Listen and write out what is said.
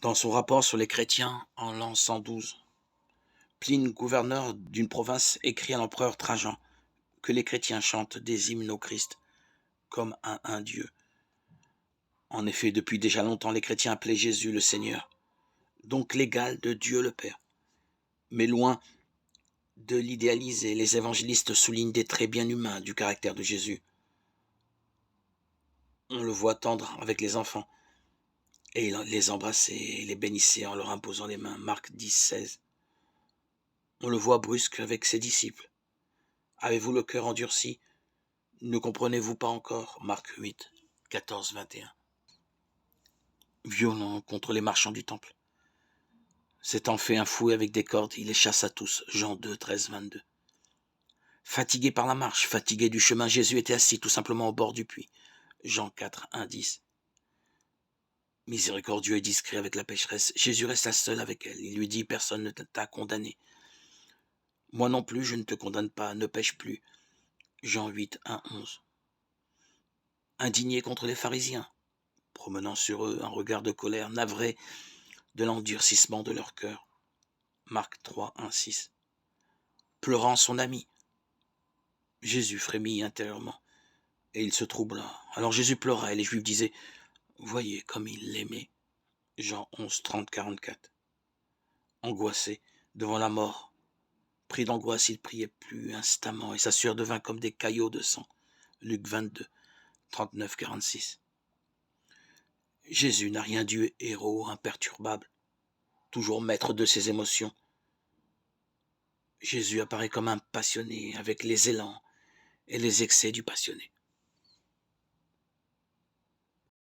Dans son rapport sur les chrétiens en l'an 112, Pline, gouverneur d'une province, écrit à l'empereur Trajan que les chrétiens chantent des hymnes au Christ comme à un Dieu. En effet, depuis déjà longtemps, les chrétiens appelaient Jésus le Seigneur, donc l'égal de Dieu le Père. Mais loin de l'idéaliser, les évangélistes soulignent des traits bien humains du caractère de Jésus. On le voit tendre avec les enfants, et il les embrassait et les bénissait en leur imposant les mains. Marc 10, 16. On le voit brusque avec ses disciples. Avez-vous le cœur endurci? Ne comprenez-vous pas encore? Marc 8, 14, 21. Violent contre les marchands du temple. S'étant fait un fouet avec des cordes, il les chasse à tous. Jean 2, 13, 22. Fatigué par la marche, fatigué du chemin, Jésus était assis tout simplement au bord du puits. Jean 4, 1, 10. Miséricordieux et discret avec la pécheresse, Jésus resta seul avec elle. Il lui dit, personne ne t'a condamné. Moi non plus, je ne te condamne pas, ne pêche plus. Jean 8, 1, 11. Indigné contre les pharisiens, promenant sur eux un regard de colère, navré de l'endurcissement de leur cœur. Marc 3, 1, 6. Pleurant son ami, Jésus frémit intérieurement, et il se troubla. Alors Jésus pleura, et les Juifs disaient, voyez comme il l'aimait. Jean 11, 30, 44. Angoissé devant la mort, pris d'angoisse, il priait plus instamment, et sa sueur devint comme des caillots de sang. Luc 22, 39, 46. Jésus n'a rien du héros imperturbable, toujours maître de ses émotions. Jésus apparaît comme un passionné avec les élans et les excès du passionné.